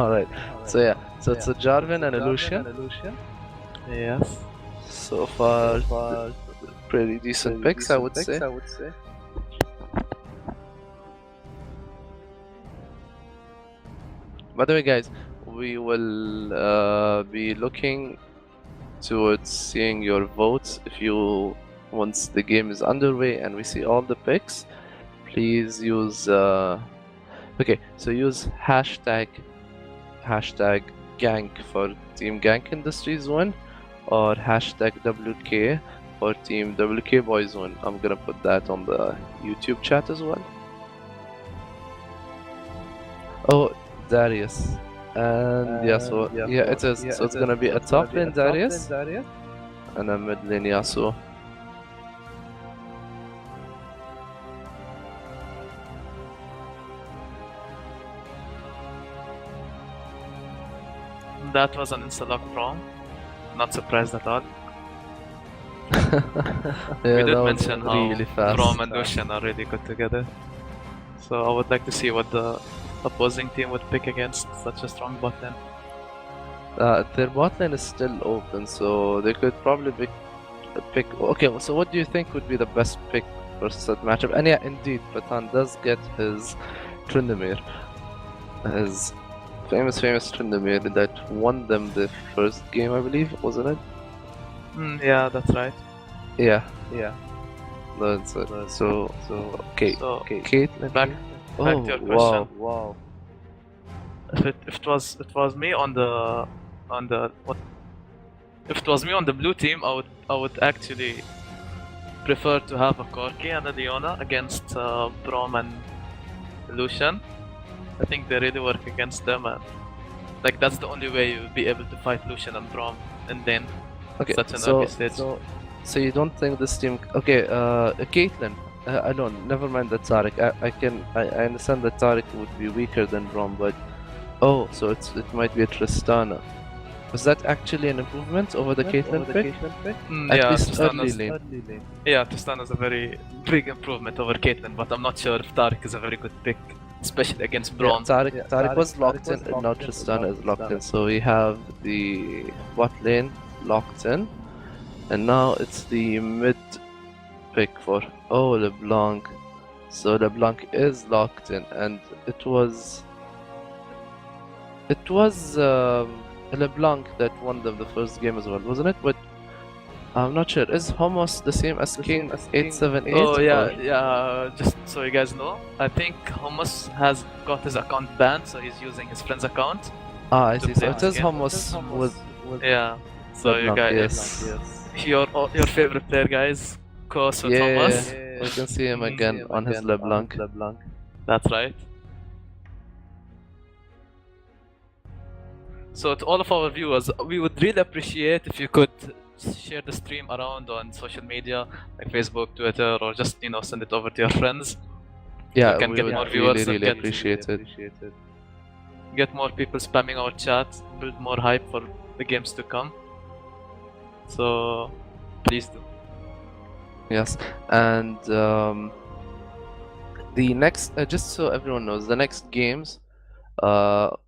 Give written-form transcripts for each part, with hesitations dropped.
Alright. So yeah. So it's a Jarvan and a Lucian. Yes. So far, pretty decent picks, I would say. By the way, guys, we will be looking towards seeing your votes. If you, once the game is underway and we see all the picks, please use okay, so use hashtag gank for Team Gankindustries 1 or hashtag WK for Team WK Boyz 1. I'm gonna put that on the YouTube chat as well. Oh, Darius. And yeah, so yeah, it is. So it's gonna be a top lane Darius and a mid lane Yasuo. That was an insta-lock prom. Not surprised at all. Yeah, We did that was mention how really fast. Prom and Lucian are really good together. So I would like to see what the opposing team would pick against such a strong bot lane. Their bot lane is still open, so they could probably pick. Okay, so what do you think would be the best pick for such matchup? And yeah, indeed, Patan does get his Tryndamere, his famous Tryndamere that won them the first game, I believe, wasn't it? Yeah, that's right. Yeah. That's it. So okay, Caitlyn. Back to your question. Wow. If it was me on the what? If it was me on the blue team, I would actually prefer to have a Corki and a Leona against Braum and Lucian. I think they really work against them, and like that's the only way you'll be able to fight Lucian and Braum, and then such an early stage. So you don't think this team? Okay, Caitlyn. I don't. Never mind that Taric. I understand that Taric would be weaker than Braum, but so it might be a Tristana. Was that actually an improvement over the Caitlyn pick? At least early lane. Yeah, Tristana is a very big improvement over Caitlyn, but I'm not sure if Taric is a very good pick, especially against Braum. Yeah, Taric was locked in, and now Tristana is locked in. So we have the bot lane locked in, and now it's the mid pick for LeBlanc. So LeBlanc is locked in, and it was LeBlanc that won them the first game as well, wasn't it? But I'm not sure. Is Homos the same as King 878? Oh yeah. Just so you guys know, I think Homos has got his account banned, so he's using his friend's account. I see. So it is Homos with yeah. So you guys, your favorite player, guys, Kos with Homos. We can see him again on his LeBlanc. That's right. So to all of our viewers, we would really appreciate if you could share the stream around on social media like Facebook, Twitter, or just send it over to your friends. Yeah, we can get more viewers. Really appreciate it. Get more people spamming our chat, build more hype for the games to come. So please do. Yes, and the next, just so everyone knows, the next games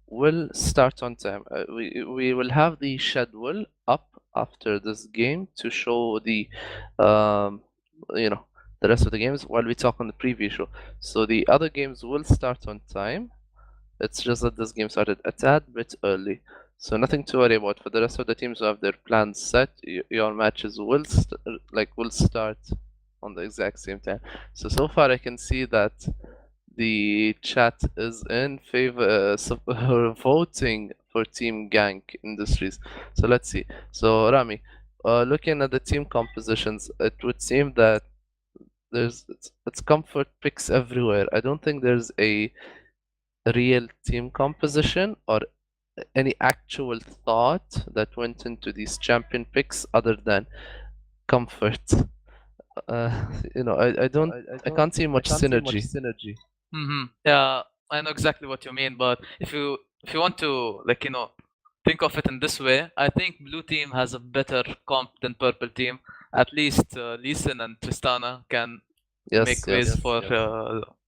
will start on time. We will have the schedule up after this game to show the the rest of the games while we talk on the preview show. So the other games will start on time. It's just that this game started a tad bit early, so nothing to worry about. For the rest of the teams who have their plans set, your matches will start on the exact same time. So far I can see that the chat is in favor voting for Team Gankindustries. So let's see. So Rami, looking at the team compositions, it would seem that it's comfort picks everywhere. I don't think there's a real team composition or any actual thought that went into these champion picks other than comfort. I can't see much synergy. Yeah, I know exactly what you mean, but if you want to think of it in this way, I think blue team has a better comp than purple team. At least Lee Sin and Tristana can make ways for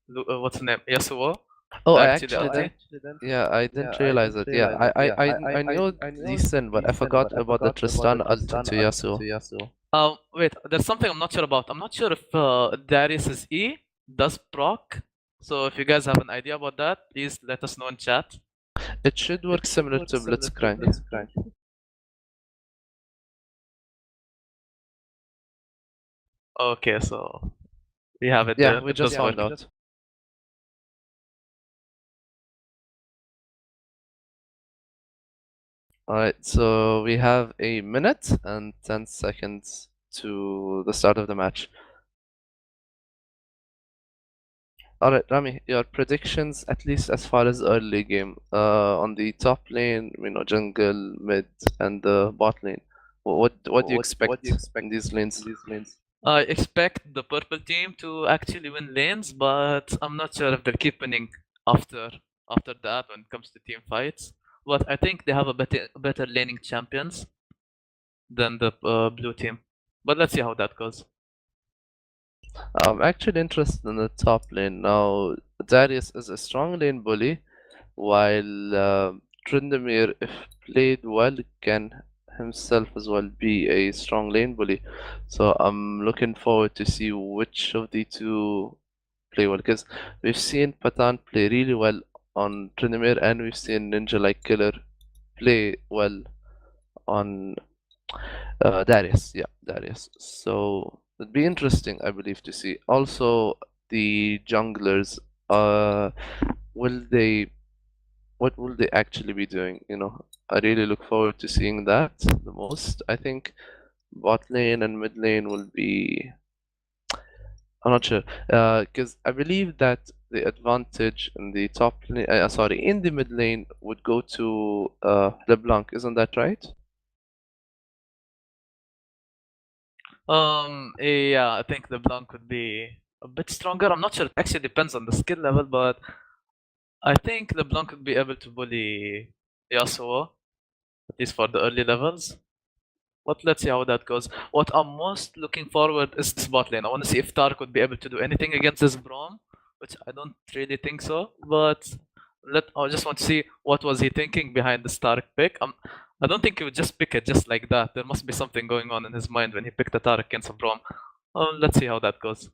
what's the name, Yasuo. Oh, I back to the actually LT. didn't. Yeah, I didn't realize it. Yeah, I knew Lee Sin, but I forgot about the Tristan ult into Yasuo. Wait, there's something I'm not sure about. I'm not sure if Darius's E does proc. So if you guys have an idea about that, please let us know in chat. It should work similar to Blitzcrank. Okay, so we have it Yeah, there. we It just does work. found out. Alright, so we have a minute and 10 seconds to the start of the match. Alright, Rami, your predictions, at least as far as early game, on the top lane, jungle, mid, and the bot lane. What do you expect in these lanes? I expect the purple team to actually win lanes, but I'm not sure if they'll keep winning after that when it comes to team fights. But I think they have a better laning champions than the blue team. But let's see how that goes. I'm actually interested in the top lane. Now, Darius is a strong lane bully, while Tryndamere, if played well, can himself as well be a strong lane bully. So I'm looking forward to see which of the two play well, because we've seen Patan play really well on Tryndamere, and we've seen Ninja like Killer play well on Darius. Yeah, Darius. So it'd be interesting, I believe, to see. Also, the junglers. Will they? What will they actually be doing? I really look forward to seeing that the most. I think bot lane and mid lane will be. I'm not sure, because I believe that the advantage in the top lane, sorry, in the mid lane would go to LeBlanc. Isn't that right? Yeah, I think the Blanc could be a bit stronger. I'm not sure. It actually depends on the skill level, but I think the Blanc could be able to bully Yasuo, at least for the early levels. But let's see how that goes. What I'm most looking forward is this bot lane. I want to see if Tark would be able to do anything against this Braum, which I don't really think so. But I just want to see what was he thinking behind the Stark pick. I don't think he would just pick it just like that. There must be something going on in his mind when he picked the Tark against a Braum. Let's see how that goes.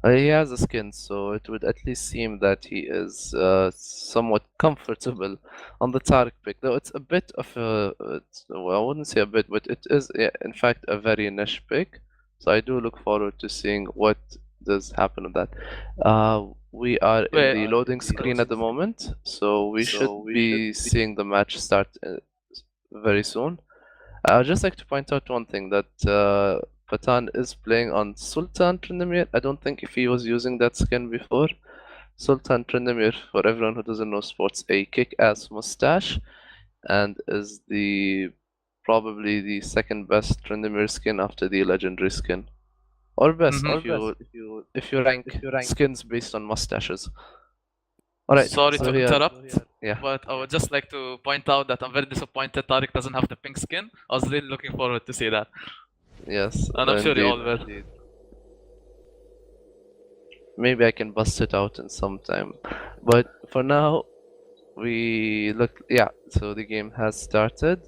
He has a skin, so it would at least seem that he is somewhat comfortable on the Tariq pick. Though it's a bit of well, I wouldn't say a bit, but it is, yeah, in fact, a very niche pick. So I do look forward to seeing what does happen with that. We are in the loading screen at the moment, so we should be seeing the match start very soon. I'd just like to point out one thing that Patan is playing on Sultan Trindamir. I don't think if he was using that skin before. Sultan Trindamir, for everyone who doesn't know, sports a kick-ass mustache and is probably the second best Trindamir skin after the legendary skin, or best if you rank skins based on mustaches. All right. Sorry so to here, interrupt, yeah. but I would just like to point out that I'm very disappointed Tariq doesn't have the pink skin. I was really looking forward to see that. Yes, And I'm sure you all will. Maybe I can bust it out in some time. But for now, we look. Yeah, so the game has started.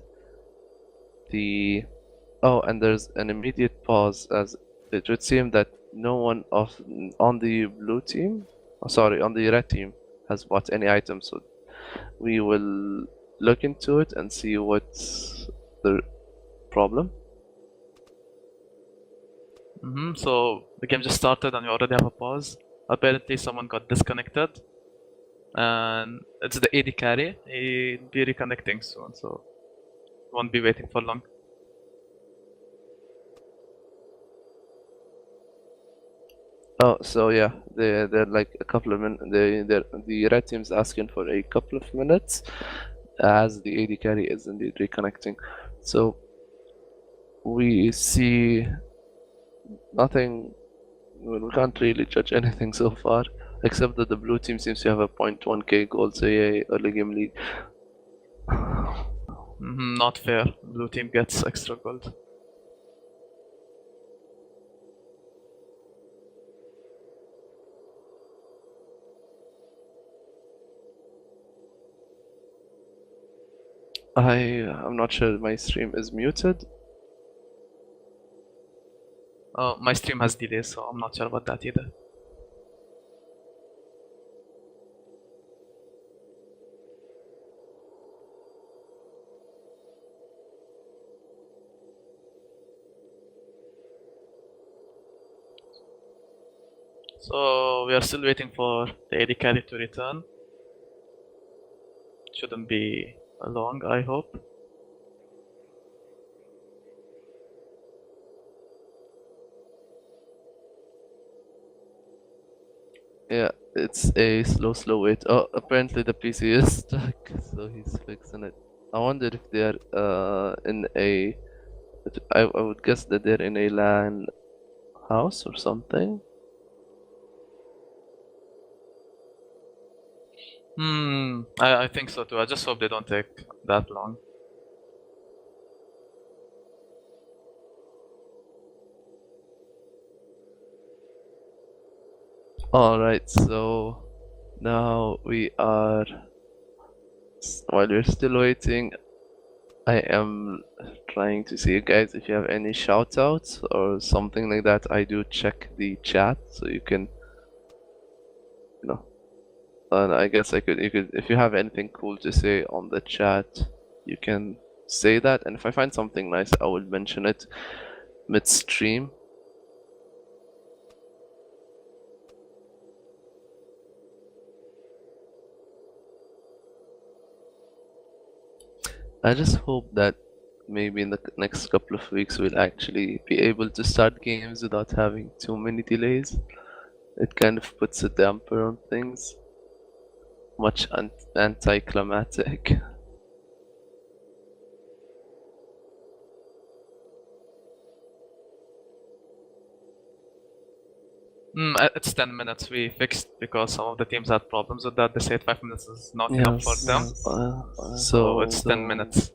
And there's an immediate pause, as it would seem that no one on the blue team, on the red team, has bought any items. So we will look into it and see what's the problem. So the game just started and we already have a pause. Apparently someone got disconnected. And it's the AD carry. He'll be reconnecting soon, so won't be waiting for long. Oh, so yeah, they're like a couple of minutes. The red team's asking for a couple of minutes, as the AD carry is indeed reconnecting. So we see nothing. Well, we can't really judge anything so far, except that the blue team seems to have a 0.1k gold, so yeah, early game lead. Not fair. Blue team gets extra gold. I'm not sure my stream is muted. My stream has delay, so I'm not sure about that either. So we are still waiting for the AD carry to return. Shouldn't be long, I hope. Yeah, it's a slow wait. Oh, apparently the PC is stuck, so he's fixing it. I wonder if they're in a. I would guess that they're in a LAN house or something. I think so too. I just hope they don't take that long. Alright, so now we are. While we're still waiting, I am trying to see, guys, if you have any shout outs or something like that. I do check the chat so you can, you know. And I guess you could, if you have anything cool to say on the chat, you can say that. And if I find something nice, I will mention it midstream. I just hope that maybe in the next couple of weeks we'll actually be able to start games without having too many delays. It kind of puts a damper on things. Much anticlimactic. It's 10 minutes. We fixed because some of the teams had problems with that. They said 5 minutes is not enough for them. So it's 10 minutes.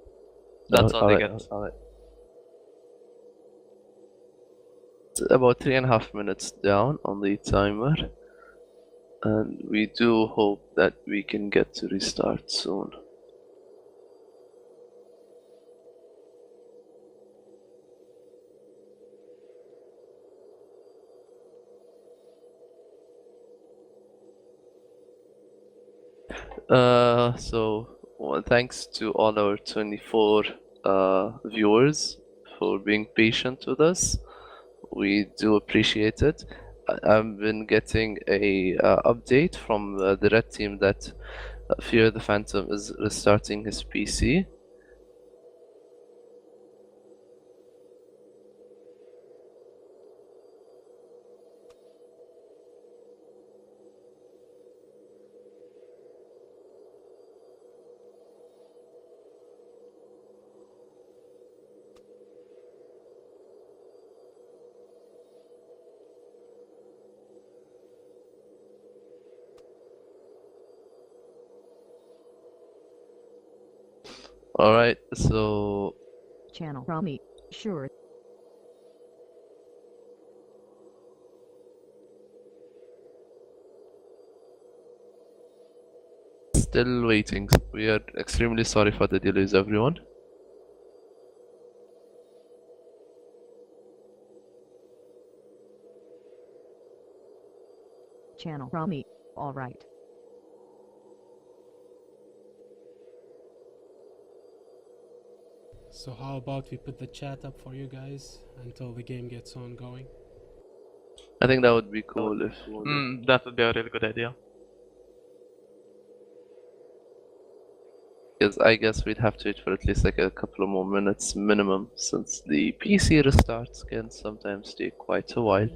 That's all they get. Alright. It's about 3.5 minutes down on the timer. And we do hope that we can get to restart soon. Well, thanks to all our 24 viewers for being patient with us. We do appreciate it. I've been getting a update from the red team that Fear the Phantom is restarting his PC. Alright, so Channel Rami, sure. still waiting. We are extremely sorry for the delays, everyone. Channel Rami, alright. So how about we put the chat up for you guys until the game gets on going? I think that would be cool if. That would be a really good idea. Because I guess we'd have to wait for at least like a couple of more minutes minimum, since the PC restarts can sometimes take quite a while.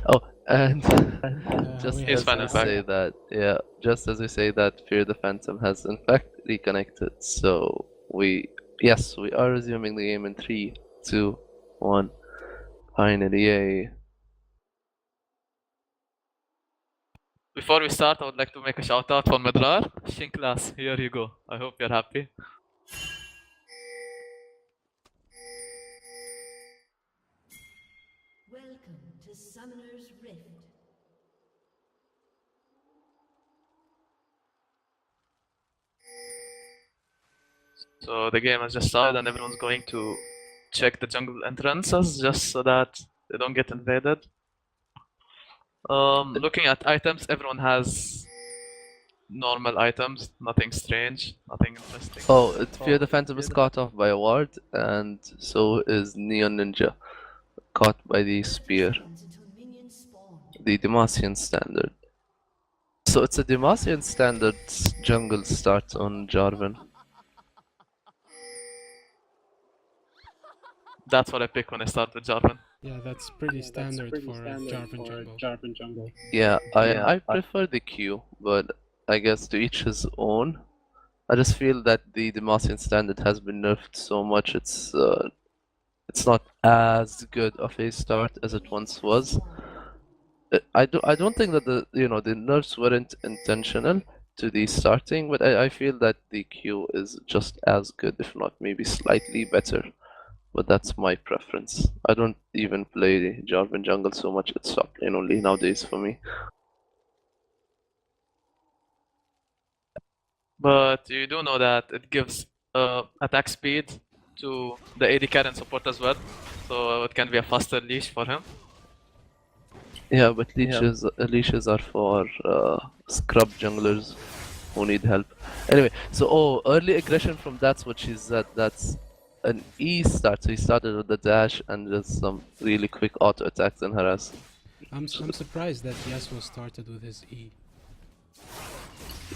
Oh, and just we as have we Sven say that, yeah, just as we say that, Fear the Phantom has in fact reconnected. So yes, we are resuming the game in 3, 2, 1. Finally, yay! Before we start, I would like to make a shout out for Medrar. Shin class, here you go. I hope you're happy. Welcome to Summoner's Rift. So the game has just started and everyone's going to check the jungle entrances just so that they don't get invaded. Looking at items, everyone has normal items, nothing strange, nothing interesting. Oh, Fear the Phantom is caught off by a ward, and so is Neon Ninja, caught by the spear, Until minions spawn. the Demacian standard. So it's a Demacian standard jungle starts on Jarvan. That's what I pick when I start with Jarvan. Yeah, that's pretty standard for Jarvan jungle. Yeah, I prefer the Q, but I guess to each his own. I just feel that the Demacian standard has been nerfed so much, it's not as good of a start as it once was. I don't think that the nerfs weren't intentional to the starting, but I feel that the Q is just as good, if not maybe slightly better. But that's my preference. I don't even play Jarvan jungle so much, it's top lane only nowadays for me. But you do know that it gives attack speed to the AD carry and support as well, so it can be a faster leash for him. Yeah, but leashes are for scrub junglers who need help. Anyway, so early aggression from that's what she said. That's an E start. So he started with the dash and just some really quick auto attacks and harass. I'm surprised that Yasuo started with his E.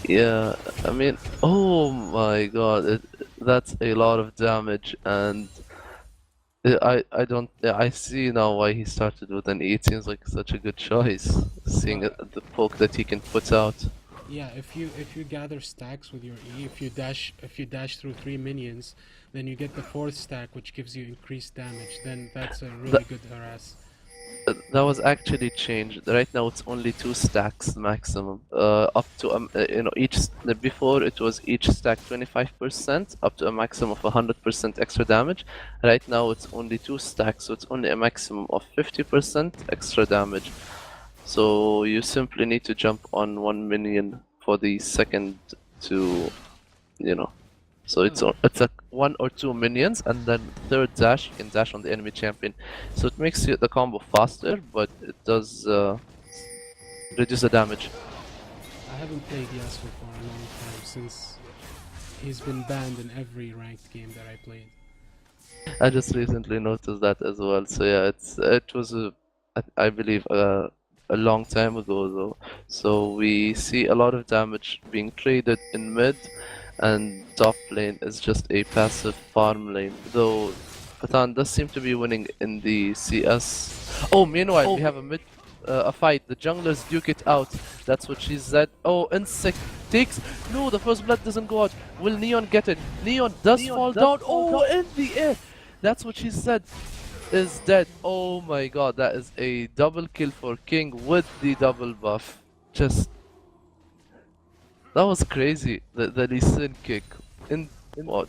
Yeah, I mean, oh my god, that's a lot of damage, and I see now why he started with an E. It seems like such a good choice, seeing the poke that he can put out. Yeah, if you gather stacks with your E, if you dash through 3 minions, then you get the 4th stack, which gives you increased damage. Then that's a really good harass. That was actually changed. Right now it's only 2 stacks maximum. Up to each. Before it was each stack 25%, up to a maximum of 100% extra damage. Right now it's only 2 stacks, so it's only a maximum of 50% extra damage. So you simply need to jump on 1 minion for the second to, So it's a 1 or 2 minions, and then third dash you can dash on the enemy champion. So it makes the combo faster, but it does reduce the damage. I haven't played Yasuo for a long time, since he's been banned in every ranked game that I played. I just recently noticed that as well. So yeah, it was I believe a long time ago though. So we see a lot of damage being traded in mid, and top lane is just a passive farm lane. Though Patan does seem to be winning in the CS. Oh, meanwhile we have a fight. The junglers duke it out. That's what she said. Oh, Insect takes. No, the first blood doesn't go out. Will Neon get it? Neon does fall down. Oh, in the air. That's what she said. Is dead. Oh my god, that is a double kill for King with the double buff. Just that was crazy. The Lee Sin kick in what?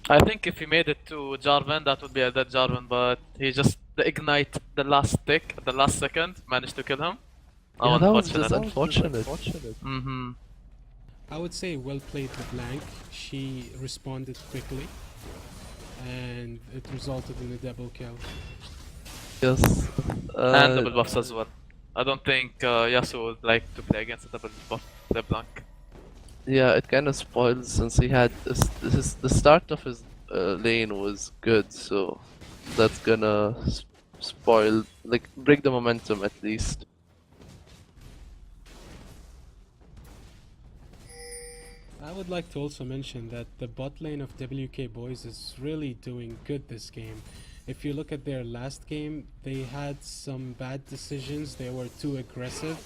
I think if he made it to Jarvan, that would be a dead Jarvan, but he just the ignite, the last tick, the last second, managed to kill him. Yeah, that was just unfortunate. Mm-hmm. I would say well played to Blank. She responded quickly, and it resulted in a double kill. Yes. And double buffs as well. I don't think Yasuo would like to play against a double buff LeBlanc. Yeah, it kind of spoils since he had the start of his lane was good, so that's gonna spoil, like break the momentum at least. I would like to also mention that the bot lane of WK Boyz is really doing good this game. If you look at their last game, they had some bad decisions. They were too aggressive,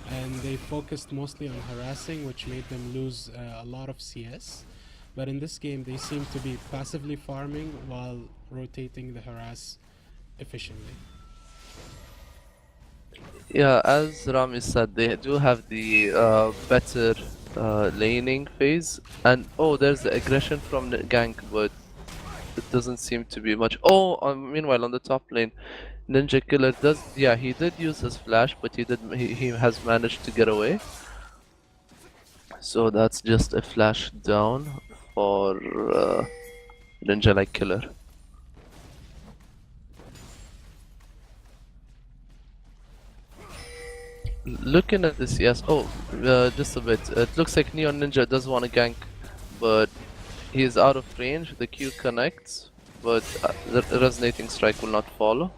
and they focused mostly on harassing, which made them lose a lot of CS. But in this game, they seem to be passively farming while rotating the harass efficiently. Yeah, as Rami said, they do have the better laning phase, and there's the aggression from the gank, but it doesn't seem to be much. Meanwhile on the top lane, Ninja Killer he did use his flash, but he has managed to get away. So that's just a flash down for Ninja like killer. Looking at this, yes. Oh, just a bit. It looks like Neon Ninja does want to gank, but he is out of range. The Q connects, but the resonating strike will not follow.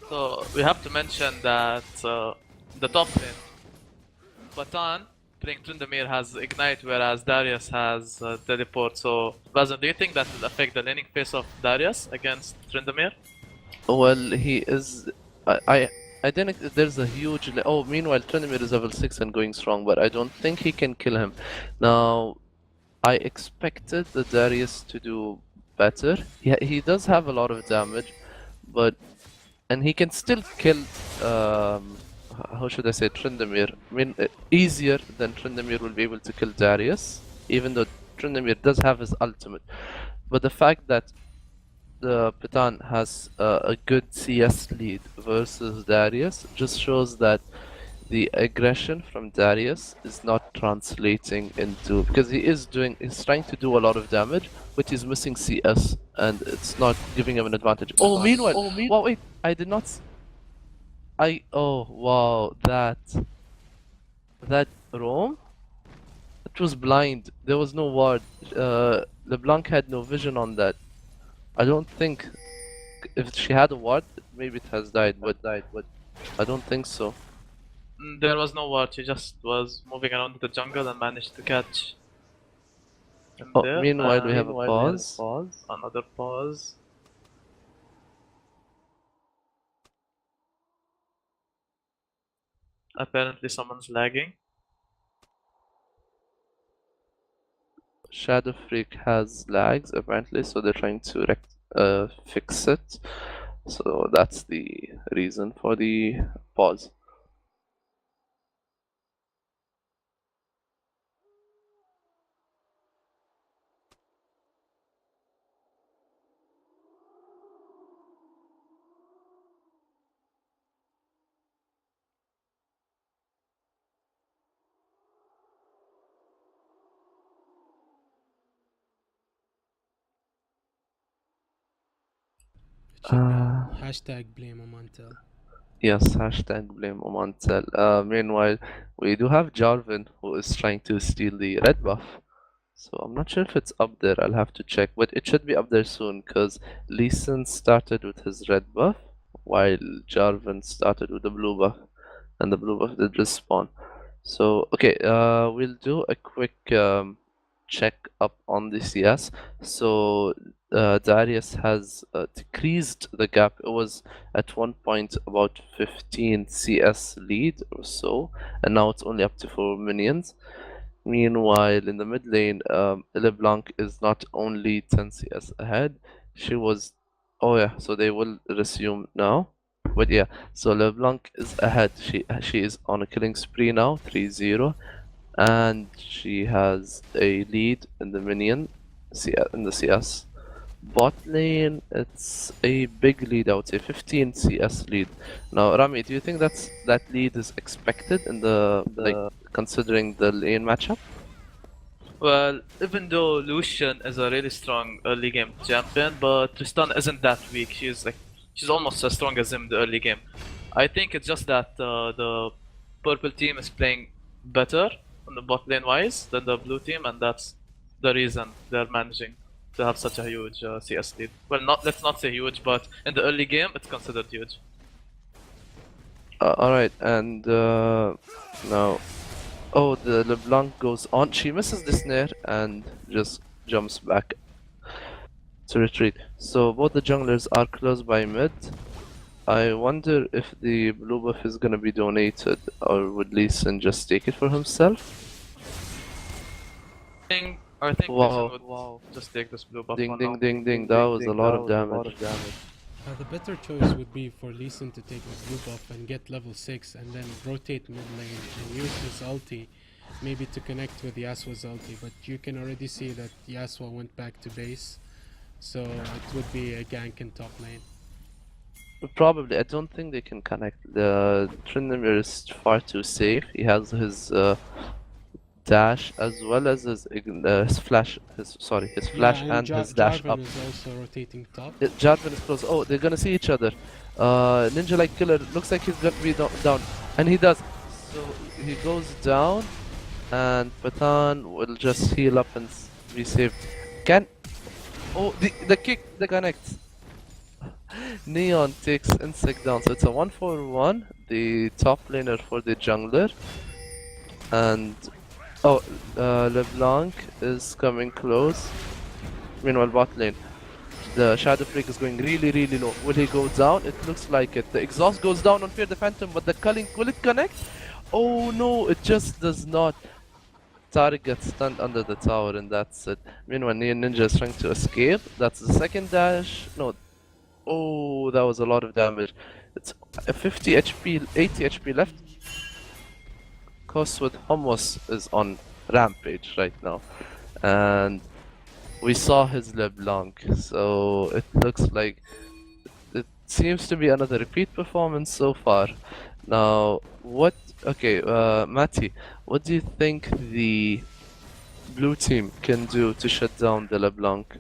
So we have to mention that the top lane, Batan playing Tryndamere has Ignite, whereas Darius has Teleport. So, Bazan, do you think that will affect the laning phase of Darius against Tryndamere? Well, he is. I think there's a huge. Oh, meanwhile, Tryndamere is level 6 and going strong, but I don't think he can kill him. Now, I expected the Darius to do better. He does have a lot of damage, but. And he can still kill. How should I say, Tryndamere? I mean, easier than Tryndamere will be able to kill Darius, even though Tryndamere does have his ultimate. But the fact that the Patan has a good CS lead versus Darius just shows that the aggression from Darius is not translating into, because he's trying to do a lot of damage, but he's missing CS and it's not giving him an advantage. Oh, meanwhile, wow, wait, I did not. Oh, wow, that roam, it was blind. There was no ward. LeBlanc had no vision on that. I don't think if she had a ward, maybe it has died, but I don't think so. There was no ward, he just was moving around the jungle and managed to catch him Oh, there. meanwhile, we have a pause. Another pause. Apparently someone's lagging. Shadow Freak has lags apparently, so they're trying to fix it. So that's the reason for the pause. Hashtag blame Omlt. Yes, hashtag blame Omantel. Meanwhile, we do have Jarvan who is trying to steal the red buff. So I'm not sure if it's up there, I'll have to check, but it should be up there soon because Lee Sin started with his red buff while Jarvan started with the blue buff, and the blue buff did respawn. So, okay, we'll do a quick check up on the CS. So, Darius has decreased the gap. It was at one point about 15 CS lead or so, and now it's only up to 4 minions. Meanwhile, in the mid lane, LeBlanc is not only 10 CS ahead, she was. Oh, yeah, so they will resume now. But yeah, so LeBlanc is ahead. She is on a killing spree now, 3-0, and she has a lead in the minion in the CS. Bot lane, it's a big lead, I would say, 15 CS lead. Now, Rami, do you think that lead is expected in the like considering the lane matchup? Well, even though Lucian is a really strong early game champion, but Tristan isn't that weak. She's almost as strong as him in the early game. I think it's just that the purple team is playing better on the bot lane wise than the blue team, and that's the reason they're managing to have such a huge CS lead. Well, let's not say huge, but in the early game it's considered huge. Alright, and now, oh, the LeBlanc goes on. She misses the snare and just jumps back to retreat. So both the junglers are close by mid. I wonder if the blue buff is gonna be donated, or would Lee Sin just take it for himself? I think Wow. Lee Sin would just take this blue buff. Ding ding ding ding, that was a lot of damage. The better choice would be for Lee Sin to take the blue buff and get level 6 and then rotate mid lane and use his ulti maybe to connect with Yasuo's ulti, but you can already see that Yasuo went back to base, so it would be a gank in top lane. Probably, I don't think they can connect. The Tryndamere is far too safe. He has his dash as well as his flash. His Yeah, flash and and his dash Jarvan up. is also rotating top. Jarvan is close. Oh, they're gonna see each other. Ninja like killer looks like he's gonna be down, and he does. So he goes down, and Patan will just heal up and be saved. Can the kick the connects. Neon takes Insect down, so it's a 1-for-1. The top laner for the jungler, and LeBlanc is coming close. Meanwhile, bot lane. The Shadow Freak is going really, really low. Will he go down? It looks like it. The exhaust goes down on Fear the Phantom, but the culling, will it connect? Oh no, it just does not. Tariq gets stunned under the tower, and that's it. Meanwhile, Neon Ninja is trying to escape. That's the second dash. No. Oh, that was a lot of damage. It's 50 HP, 80 HP left. Cost with Hummus is on rampage right now. And we saw his LeBlanc, so it looks like it seems to be another repeat performance so far. Now, Matty, what do you think the blue team can do to shut down the LeBlanc?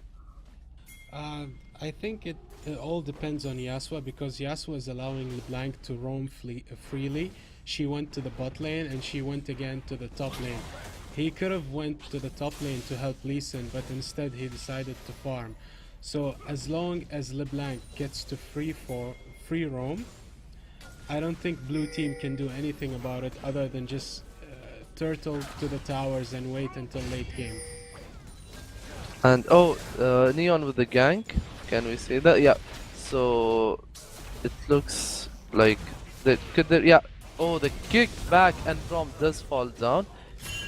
I think it all depends on Yasuo, because Yasuo is allowing LeBlanc to roam freely. She went to the bot lane and she went again to the top lane. He could have went to the top lane to help Lee Sin, but instead he decided to farm. So as long as LeBlanc gets to free roam, I don't think blue team can do anything about it other than just turtle to the towers and wait until late game. And Neon with the gank. Can we say that? Yeah. So it looks like yeah. Oh, the kick back and Braum does fall down.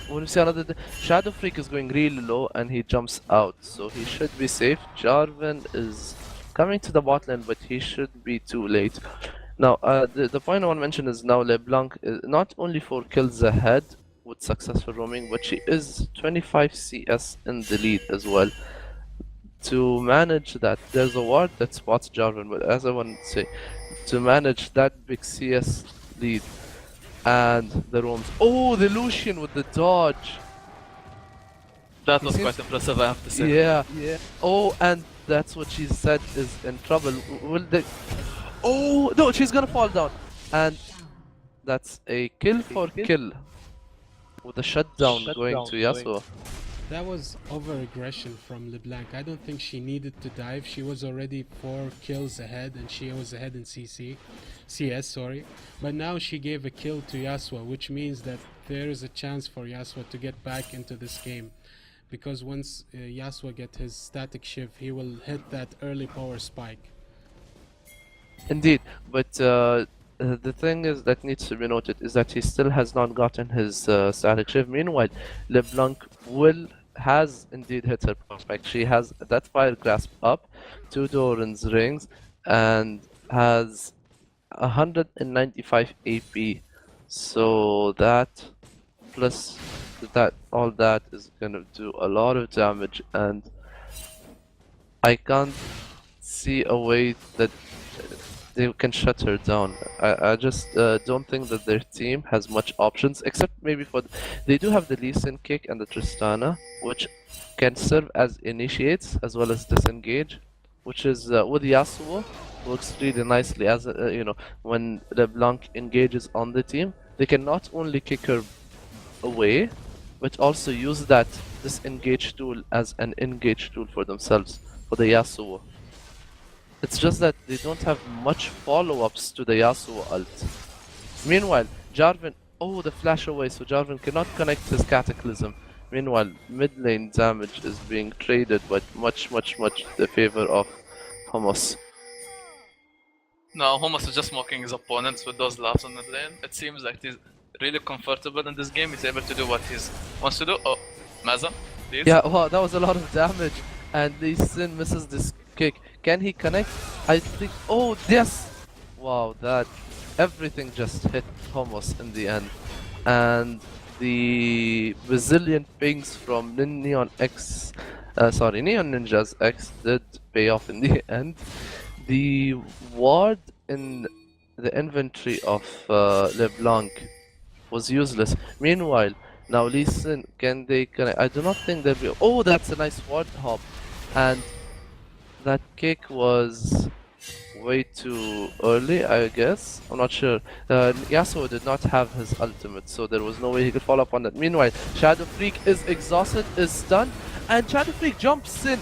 When we see another, Shadow Freak is going really low and he jumps out, so he should be safe. Jarvan is coming to the bot lane, but he should be too late. Now, the point I want to mention is now LeBlanc is not only 4 kills ahead with successful roaming, but she is 25 CS in the lead as well. To manage that, there's a ward that spots Jarvan, but as I want to say, to manage that big CS lead and the roams. Oh, the Lucian with the dodge. That was quite impressive, I have to say. Yeah. Oh, and that's what she said is in trouble. Will they? Oh no, she's gonna fall down, and that's a kill for kill with a shutdown going to Yasuo. That was over-aggression from LeBlanc. I don't think she needed to dive. She was already 4 kills ahead and she was ahead in CS, sorry. But now she gave a kill to Yasuo, which means that there is a chance for Yasuo to get back into this game. Because once Yasuo gets his static shift, he will hit that early power spike. Indeed, but the thing is that needs to be noted is that he still has not gotten his static shift. Meanwhile, LeBlanc has indeed hit her prospect. She has that fire grasp up, 2 Doran's rings, and has 195 AP. So that plus all that is gonna do a lot of damage, and I can't see a way that they can shut her down. I just don't think that their team has much options, except maybe they do have the Lee Sin kick and the Tristana, which can serve as initiates as well as disengage, which is with Yasuo works really nicely. As when LeBlanc engages on the team, they can not only kick her away, but also use that disengage tool as an engage tool for themselves, for the Yasuo. It's just that they don't have much follow-ups to the Yasuo ult. Meanwhile, Jarvan, the flash away, so Jarvan cannot connect his Cataclysm. Meanwhile, mid lane damage is being traded, but much the favor of Hummus. No, Hummus is just mocking his opponents with those laughs on the lane. It seems like he's really comfortable in this game. He's able to do what he wants to do. Oh, Maza, please. Yeah, wow, that was a lot of damage, and Lee Sin misses this kick. Can he connect? I think. Oh, yes! Wow, that everything just hit Hummus in the end, and the resilient pings from Neon Ninja's X did pay off in the end. The ward in the inventory of LeBlanc was useless. Meanwhile, now Lee Sin, can they connect? I do not think they'll be. Oh, that's a nice ward hop, and that kick was way too early, I guess. I'm not sure. Yasuo did not have his ultimate, so there was no way he could follow up on that. Meanwhile, Shadow Freak is exhausted, is stunned, and Shadow Freak jumps in.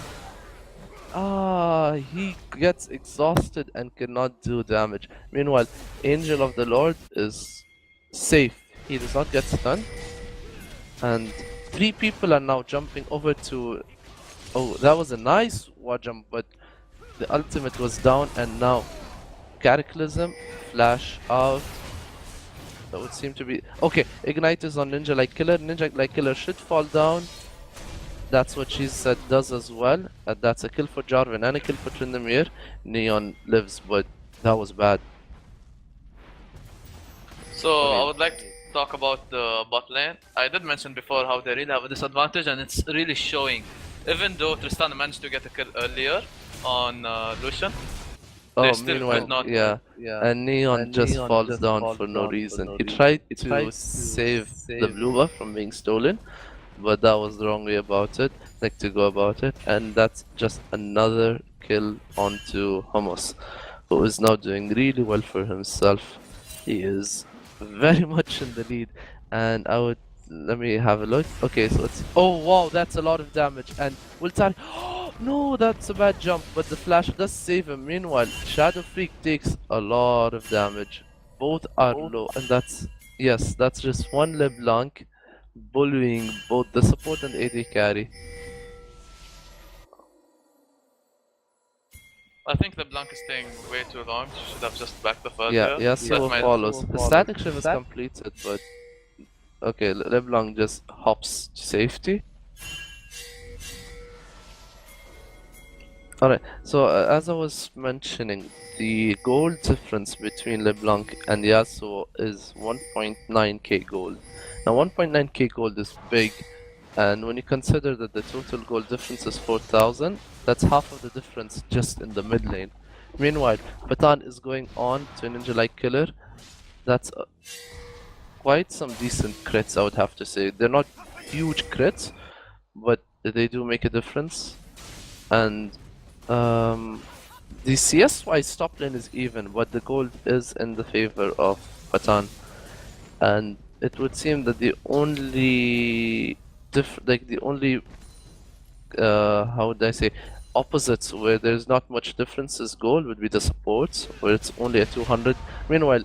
He gets exhausted and cannot do damage. Meanwhile, Angel of the Lord is safe. He does not get stunned. And 3 people are now jumping over to... Oh, that was a nice ward jump, but the ultimate was down, and now Cataclysm, flash out. That would seem to be... Okay, Ignite is on Ninja Like Killer. Ninja Like Killer should fall down. That's what she said does as well. That's a kill for Jarvan and a kill for Tryndamere. Neon lives, but that was bad. So I would like to talk about the bot lane. I did mention before how they really have a disadvantage, and it's really showing. Even though Tristana managed to get a kill earlier on Lucian, they still meanwhile, could not. yeah. And Neon just falls down for no reason. He tried to save the blue buff from being stolen, but that was the wrong way about it, like to go about it, and that's just another kill onto Homos, who is now doing really well for himself. He is very much in the lead, and let me have a look. Okay, so it's... Oh wow, that's a lot of damage, and Wiltar... No, that's a bad jump, but the flash does save him. Meanwhile, Shadow Freak takes a lot of damage. Both are low, and that's... Yes, that's just one LeBlanc bullying both the support and AD carry. I think the Blanc is staying way too long. She should have just backed the first. Yeah, Yasuo follows. The static shift is completed, but... Okay, LeBlanc just hops to safety. Alright, so as I was mentioning, the gold difference between LeBlanc and Yasuo is 1.9k gold. Now 1.9k gold is big, and when you consider that the total gold difference is 4,000, that's half of the difference just in the mid lane. Meanwhile, Patan is going on to Ninja Like Killer. That's quite some decent crits, I would have to say. They're not huge crits, but they do make a difference. And the CS-wise top lane is even, but the gold is in the favor of Patan. And it would seem that the only how would I say, opposites where there's not much difference is gold would be the supports, where it's only a 200. Meanwhile,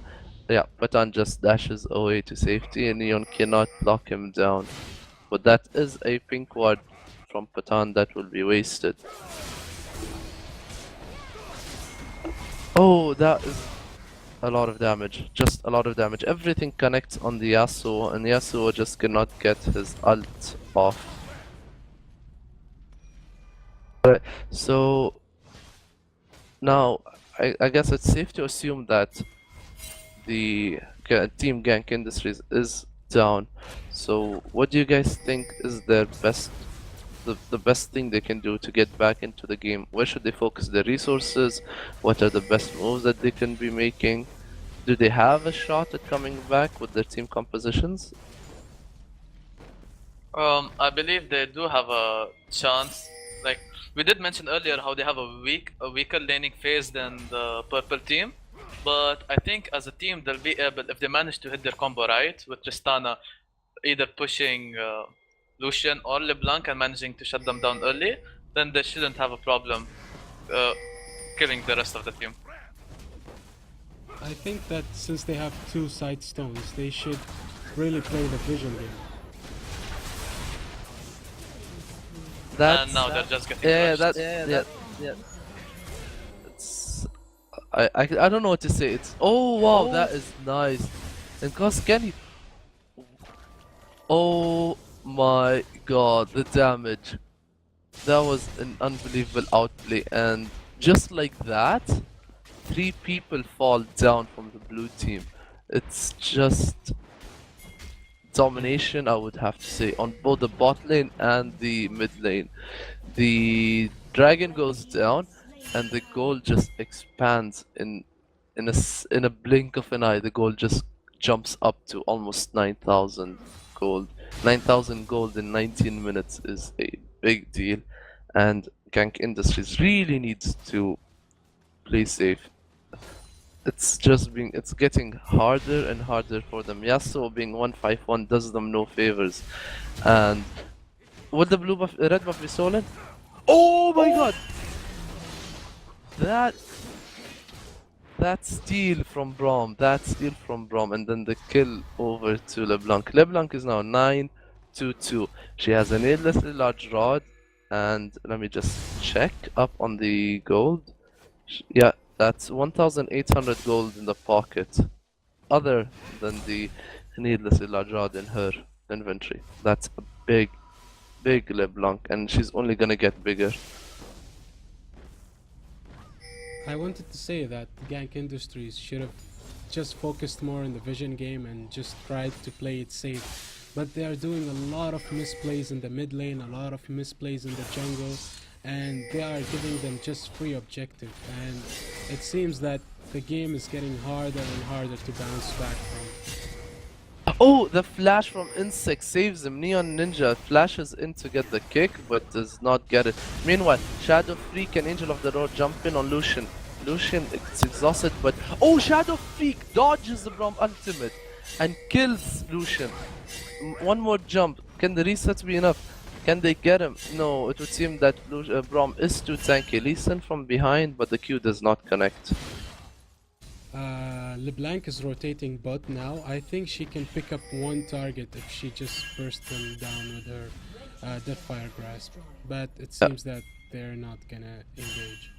yeah, Patan just dashes away to safety and Neon cannot lock him down. But that is a pink ward from Patan that will be wasted. Oh, that is a lot of damage. Just a lot of damage. Everything connects on the Yasuo, and Yasuo just cannot get his ult off. Alright, so now I guess it's safe to assume that the team Gankindustries is down. So what do you guys think is their best, the best thing they can do to get back into the game? Where should they focus their resources? What are the best moves that they can be making? Do they have a shot at coming back with their team compositions? I believe they do have a chance. Like we did mention earlier, how they have a weaker laning phase than the purple team. But I think as a team they'll be able, if they manage to hit their combo right with Tristana, either pushing Lucian or LeBlanc and managing to shut them down early, then they shouldn't have a problem killing the rest of the team. I think that since they have 2 side stones, they should really play the vision game. And now they're just getting rushed. It's, I don't know what to say. It's, oh wow, that is nice. And cause Kenny, oh my god, the damage. That was an unbelievable outplay, and just like that, 3 people fall down from the blue team. It's just domination, I would have to say, on both the bot lane and the mid lane. The dragon goes down and the goal just expands in in a blink of an eye, the gold just jumps up to almost 9,000 gold. 9,000 gold in 19 minutes is a big deal, and Gank Industries really needs to play safe. It's getting harder and harder for them. Yasuo being 151 does them no favors, and will the red buff be stolen? Oh my god! That steal from Braum, and then the kill over to LeBlanc. LeBlanc is now 9-2-2. She has a needlessly large rod, and let me just check up on the gold. Yeah, that's 1,800 gold in the pocket, other than the needlessly large rod in her inventory. That's a big LeBlanc, and she's only gonna get bigger. I wanted to say that Gank Industries should have just focused more on the vision game and just tried to play it safe. But they are doing a lot of misplays in the mid lane, a lot of misplays in the jungle, and they are giving them just free objective. And it seems that the game is getting harder and harder to bounce back from. Oh, the flash from Insect saves him. Neon Ninja flashes in to get the kick, but does not get it. Meanwhile, Shadow Freak and Angel of the Road jump in on Lucian. Lucian is exhausted, but oh, Shadow Freak dodges the Braum ultimate and kills Lucian. One more jump. Can the reset be enough? Can they get him? No, it would seem that Braum is too tanky. Lee Sin from behind, but the Q does not connect. LeBlanc is rotating bot now. I think she can pick up one target if she just bursts them down with her Deathfire Grasp. But it seems that they're not gonna engage.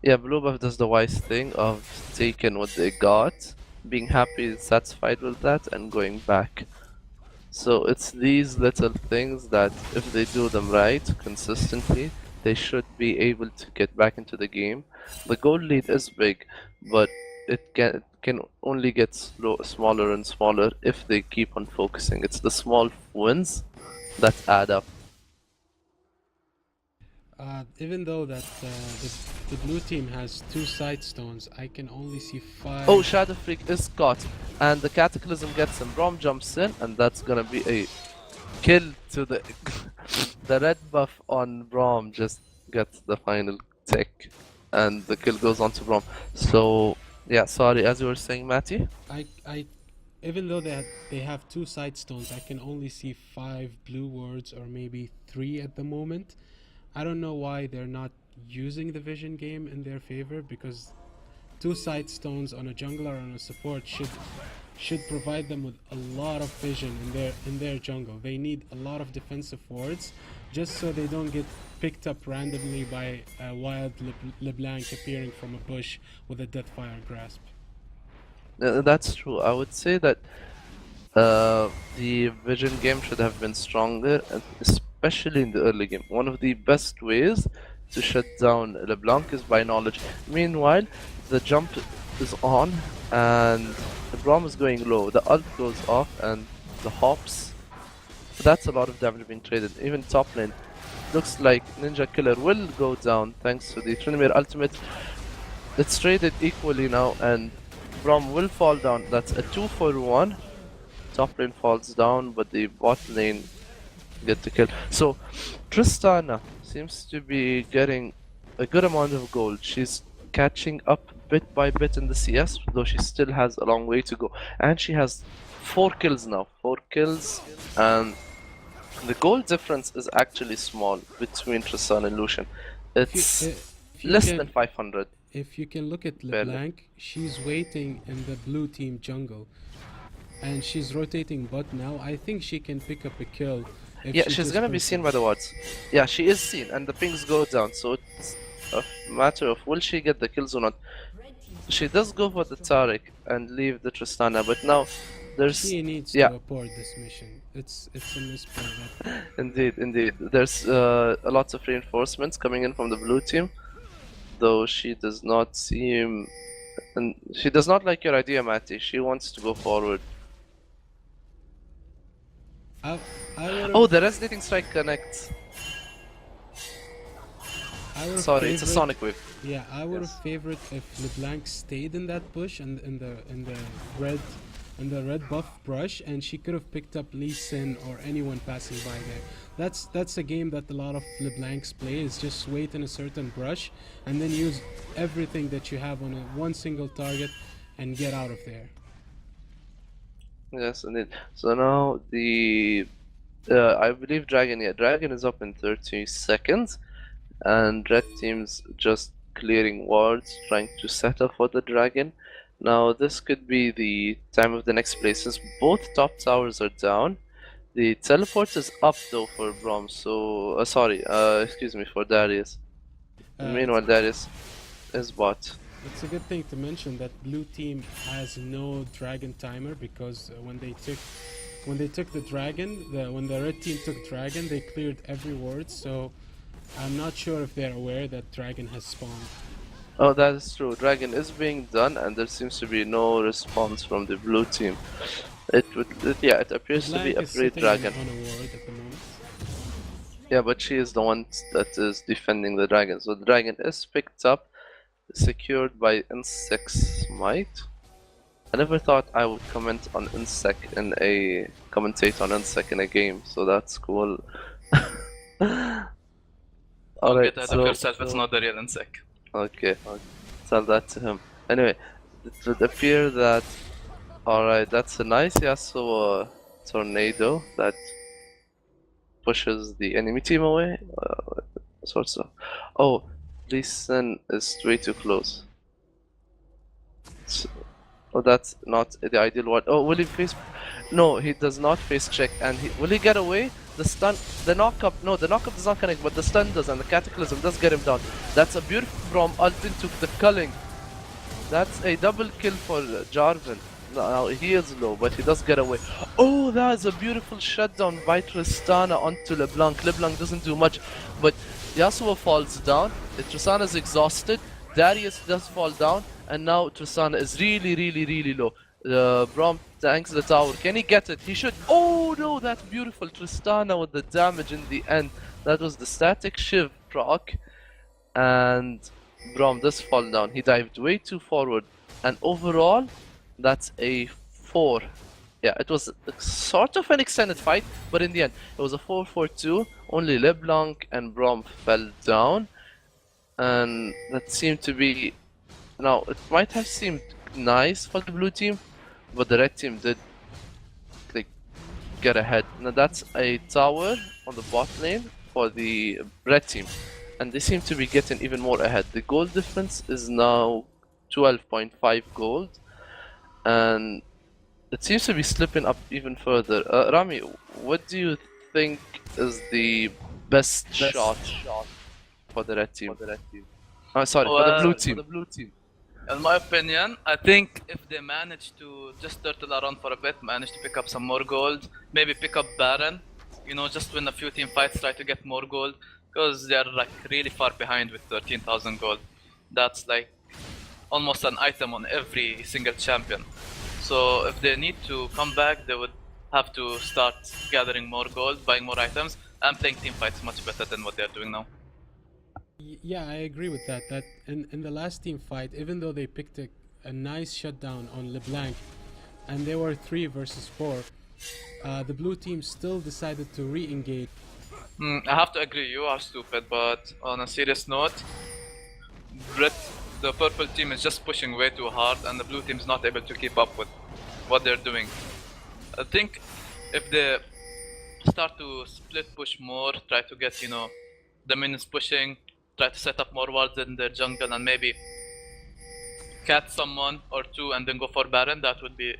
Yeah, Blue Buff does the wise thing of taking what they got, being happy, satisfied with that, and going back. So it's these little things that, if they do them right, consistently, they should be able to get back into the game. The gold lead is big, but it can only get smaller and smaller if they keep on focusing. It's the small wins that add up. Even though that the blue team has 2 side stones, I can only see 5. Oh, Shadow Freak is caught, and the Cataclysm gets him. Braum jumps in, and that's gonna be a kill to the the red buff on Braum. Just gets the final tick, and the kill goes on to Braum. So yeah, sorry, as you were saying, Matty. Even though they have 2 side stones, I can only see 5 blue wards, or maybe 3 at the moment. I don't know why they're not using the vision game in their favor, because 2 side stones on a jungler or on a support should provide them with a lot of vision in their jungle. They need a lot of defensive wards just so they don't get picked up randomly by a wild LeBlanc appearing from a bush with a Deathfire Grasp. That's true. I would say that the vision game should have been stronger, and especially in the early game. One of the best ways to shut down LeBlanc is by knowledge. Meanwhile, the jump is on, and the Braum is going low. The ult goes off, and the hops. That's a lot of damage being traded. Even top lane. Looks like Ninja Killer will go down thanks to the Trinimir ultimate. It's traded equally now, and Braum will fall down. That's a 2-for-1. Top lane falls down, but the bot lane get the kill. So Tristana seems to be getting a good amount of gold. She's catching up bit by bit in the CS, though she still has a long way to go. And she has 4 kills now. 4 kills, and the gold difference is actually small between Tristana and Lucian. It's If you less can- than 500. If you can look at Barely. LeBlanc, she's waiting in the blue team jungle, and she's rotating bot now. I think she can pick up a kill. If Yeah, she she's just gonna be bursts seen in. by the wards. Yeah, she is seen, and the pings go down, so it's a matter of will she get the kills or not. She does go for the Taric and leave the Tristana, but now there's She needs yeah. to abort this mission. It's a misplay. That Indeed. There's a lot of reinforcements coming in from the blue team, though she does not seem, and she does not like your idea, Matty. She wants to go forward. I would've- Oh, the resonating strike connects. I would Sorry, it's a favorite- sonic wave. Yeah, I would Yes. have favored if LeBlanc stayed in that bush and in the red buff brush, and she could have picked up Lee Sin or anyone passing by there. That's a game that a lot of LeBlancs play, is just wait in a certain brush and then use everything that you have on one single target and get out of there. Yes, indeed. So now the I believe Dragon. Yeah, Dragon is up in 30 seconds, and red team's just clearing wards, trying to set up for the Dragon. Now this could be the time of the next play, since both top towers are down. The teleport is up though for Brom. So sorry, excuse me, for Darius. Meanwhile, Darius is bot. It's a good thing to mention that blue team has no dragon timer, because when they took the dragon, when the red team took dragon, they cleared every ward. So I'm not sure if they're aware that dragon has spawned. Oh, that is true. Dragon is being done, and there seems to be no response from the blue team. It appears to be Blank a is free sitting dragon. on a ward at the moment. Yeah, but she is the one that is defending the dragon. So the dragon is picked up, secured by Insect Smite. I never thought I would comment on Insect in a commentate on Insect in a game, so that's cool. Don't Alright, get ahead of yourself, it's not the real insect. Okay, I'll tell that to him. Anyway, it would appear that. Alright, that's a nice Yasuo tornado that pushes the enemy team away. Sorts of. Oh, Lee Sin is way too close. Oh, that's not the ideal one. Oh, will he face? No, he does not face check. And will he get away? The stun, the knockup. No, the knockup does not connect, but the stun does, and the cataclysm does get him down. That's a beautiful from ult into the culling. That's a double kill for Jarvan. Now he is low, but he does get away. Oh, that is a beautiful shutdown by Tristana onto LeBlanc. LeBlanc doesn't do much, but Yasuo falls down. Tristana is exhausted. Darius does fall down, and now Tristana is really low. Braum tanks the tower. Can he get it? He should. Oh no, that's beautiful. Tristana with the damage in the end. That was the static shiv proc, and Braum does fall down. He dived way too forward, and overall, that's a 4. Yeah, it was sort of an extended fight, but in the end, it was a 4-4-2. Only LeBlanc and Braum fell down, and that seemed to be. Now, it might have seemed nice for the blue team, but the red team did like get ahead. Now that's a tower on the bot lane for the red team, and they seem to be getting even more ahead. The gold difference is now 12.5 gold, and it seems to be slipping up even further. Rami, what do you think is the best shot for the red team? Sorry, for the blue team. In my opinion, I think if they manage to just turtle around for a bit, manage to pick up some more gold, maybe pick up Baron, just win a few team fights, try to get more gold, because they're like really far behind with 13,000 gold. That's like almost an item on every single champion. So if they need to come back, they would have to start gathering more gold, buying more items, and playing team fights much better than what they're doing now. Yeah, I agree with that. That in the last team fight, even though they picked a nice shutdown on LeBlanc, and they were 3 versus 4, the blue team still decided to re-engage. I have to agree, you are stupid, but on a serious note, the purple team is just pushing way too hard, and the blue team is not able to keep up with what they're doing. I think if they start to split push more, try to get, the minions pushing, try to set up more wards in their jungle, and maybe catch someone or two and then go for Baron, that would be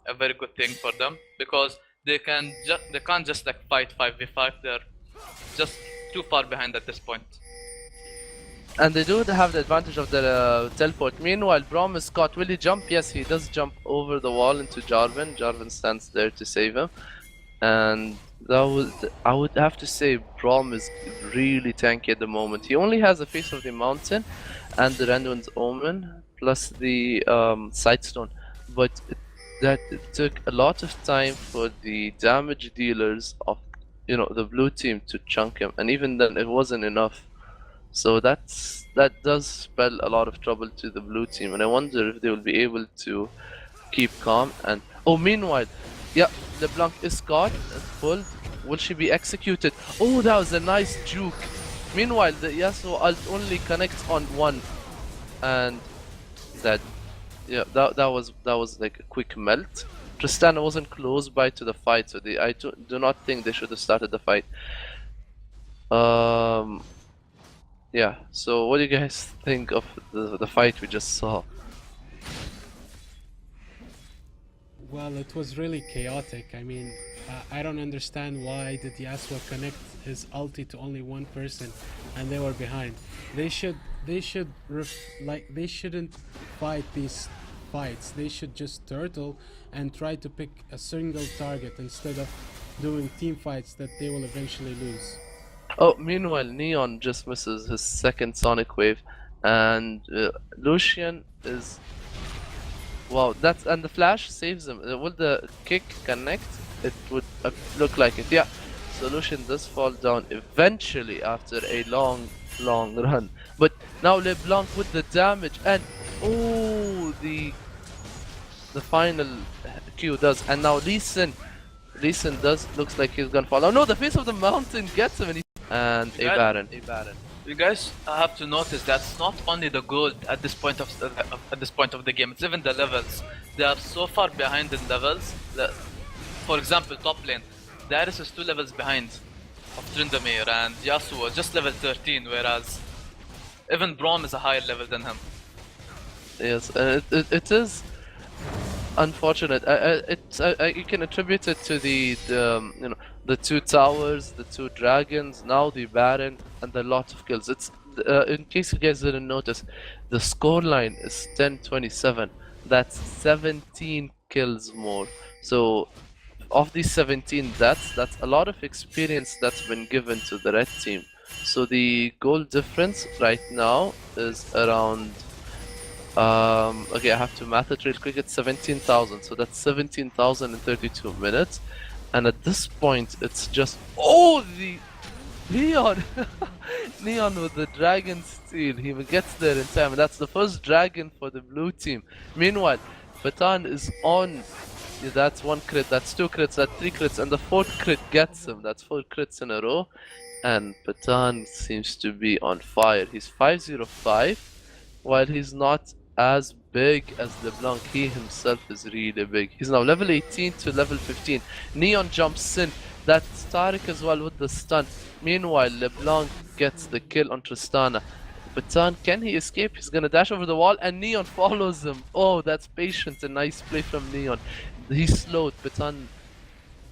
a very good thing for them, because they can't just like fight 5v5, they're just too far behind at this point. And they do have the advantage of the teleport. Meanwhile, Braum is caught. Will he jump? Yes, he does jump over the wall into Jarvan. Jarvan stands there to save him. And I would have to say Braum is really tanky at the moment. He only has the Face of the Mountain and the Randuin's Omen, plus the Sightstone. But it took a lot of time for the damage dealers of the blue team to chunk him. And even then, it wasn't enough. So that does spell a lot of trouble to the blue team, and I wonder if they will be able to keep calm. And oh, meanwhile, yeah, LeBlanc is caught and pulled. Will she be executed? Oh, that was a nice juke. Meanwhile, the Yasuo ult only connects on one, and that, yeah, that was like a quick melt. Tristana wasn't close by to the fight, so I do not think they should have started the fight. Yeah. So what do you guys think of the fight we just saw? Well, it was really chaotic. I mean, I don't understand why did Yasuo connect his ulti to only one person, and they were behind. They shouldn't fight these fights. They should just turtle and try to pick a single target instead of doing team fights that they will eventually lose. Oh, meanwhile, Neon just misses his second Sonic Wave, and Lucian is. Wow, and the flash saves him. Will the kick connect? It would look like it, yeah. So Lucian does fall down eventually after a long run. But now LeBlanc with the damage, and oh, the final Q does, and now Lee Sin does looks like he's gonna fall. Oh no, the face of the mountain gets him, and a Baron. You guys have to notice that's not only the gold at this point of the game. It's even the levels. They are so far behind in levels that, for example, top lane, Darius is 2 levels behind of Tryndamere, and Yasuo just level 13, whereas even Braum is a higher level than him. Yes, and it is unfortunate. You can attribute it to the you know, the 2 towers, the 2 dragons, now the Baron, and the lot of kills. It's in case you guys didn't notice, the scoreline is 10-27. That's 17 kills more. So of these 17 deaths, that's a lot of experience that's been given to the red team. So the goal difference right now is around. Okay, I have to math it real quick. It's 17,000, so that's 17,000 in 32 minutes. And at this point, it's just the Neon, Neon with the dragon steel. He gets there in time, and that's the first dragon for the blue team. Meanwhile, Batan is on. Yeah, that's 1 crit, that's 2 crits, that's 3 crits, and the 4th crit gets him. That's 4 crits in a row, and Batan seems to be on fire. He's 505, while he's not as big as LeBlanc. He himself is really big. He's now level 18 to level 15. Neon jumps in. That's Tariq as well with the stun. Meanwhile, LeBlanc gets the kill on Tristana. Batan, can he escape? He's gonna dash over the wall, and Neon follows him. Oh, that's patient. A nice play from Neon. He slowed Batan,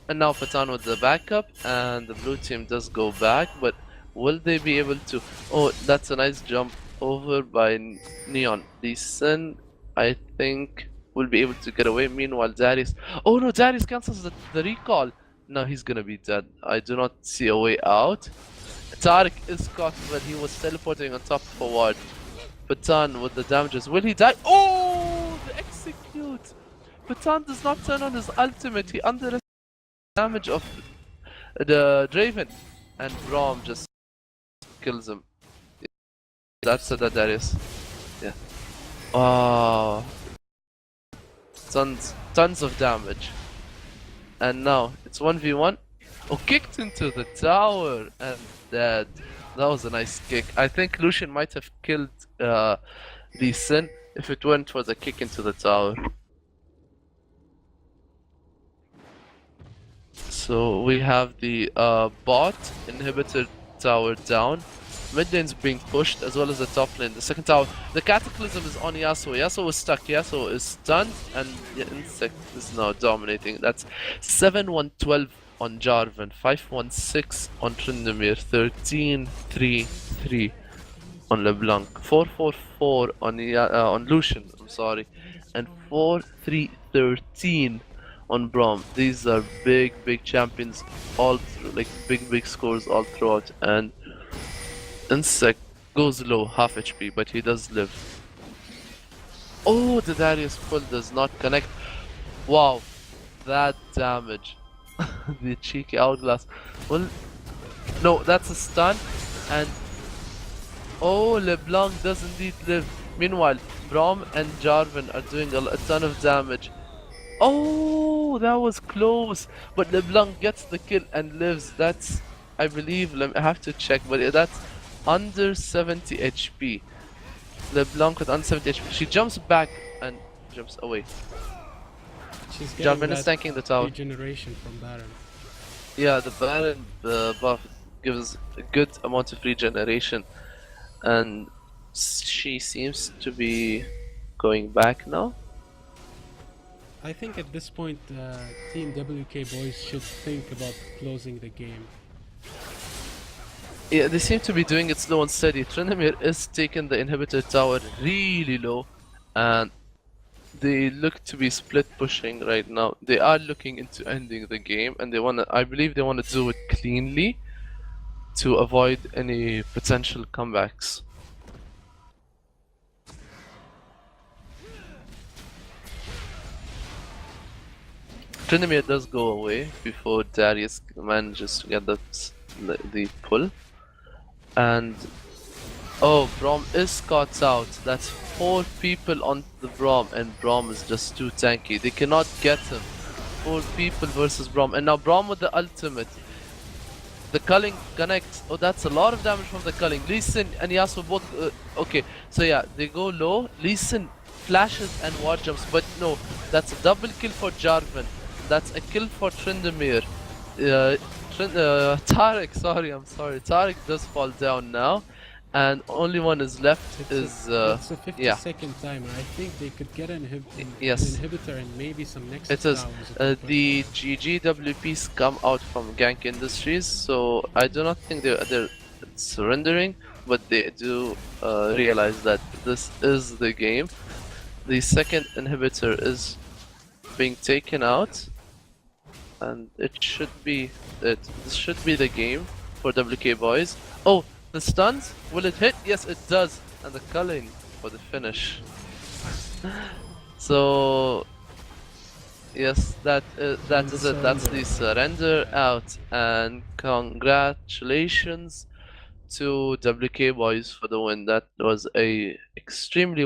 and now Batan with the backup, and the blue team does go back, but will they be able to? Oh, that's a nice jump over by Neon. The Sin, I think, will be able to get away. Meanwhile, Darius. Oh no, Darius cancels the recall. Now he's gonna be dead. I do not see a way out. Tariq is caught, but he was teleporting on top of a ward. Batan with the damages. Will he die? Oh, the execute! Batan does not turn on his ultimate. He underestimates the damage of the Draven, and Braum just kills him. That's the Darius. Yeah. Oh, tons of damage. And now it's 1v1. Oh, kicked into the tower and dead. That was a nice kick. I think Lucian might have killed the Sin if it went for the kick into the tower. So we have the bot inhibitor tower down. Mid lane's being pushed as well as the top lane. The second tower, the Cataclysm is on Yasuo. Yasuo is stuck. Yasuo is stunned, and the Insect is now dominating. That's 7-1-12 on Jarvan, 5-1-6 on Tryndamere, 13-3-3 on LeBlanc, 4-4-4 on Lucian. I'm sorry, and 4-3-13 on Braum. These are big champions all through, like big scores all throughout, and Insect goes low, half HP, but he does live. Oh, the Darius pull does not connect. Wow, that damage. The cheeky hourglass. Well, no, that's a stun, and Oh, LeBlanc does indeed live. Meanwhile, Braum and Jarvan are doing a ton of damage. Oh, that was close. But LeBlanc gets the kill and lives. That's, I believe, I have to check, but that's under 70 HP. LeBlanc with under 70 HP. She jumps back and jumps away. She's getting Jarvan is that tanking the tower. regeneration from Baron. Yeah, the Baron buff gives a good amount of regeneration. And she seems to be going back now. I think at this point, Team WK Boys should think about closing the game. Yeah, they seem to be doing it slow and steady. Tryndamere is taking the inhibitor tower really low, and they look to be split pushing right now. They are looking into ending the game, and they wanna, I believe they wanna do it cleanly to avoid any potential comebacks. Tryndamere does go away before Darius manages to get the pull. And oh, Braum is caught out. That's 4 people on the Braum, and Braum is just too tanky. They cannot get him. 4 people versus Braum, and now Braum with the ultimate. The culling connects. Oh, that's a lot of damage from the culling. Lee Sin and Yasuo both. Okay, so yeah, they go low. Lee Sin flashes and ward jumps, but no, that's a double kill for Jarvan. That's a kill for Tryndamere. Taric, I'm sorry. Taric does fall down now, and only one is left. It's a 50-second timer. I think they could get an inhibitor and maybe some next It is. towers. The GGWPs come out from Gankindustries, so I do not think they're surrendering, but they do realize that this is the game. The second inhibitor is being taken out, and it should be it. This should be the game for WK Boys. Oh, the stuns, will it hit? Yes, it does, and the culling for the finish. So yes, that is it. That's the surrender out, and congratulations to WK Boys for the win. That was a extremely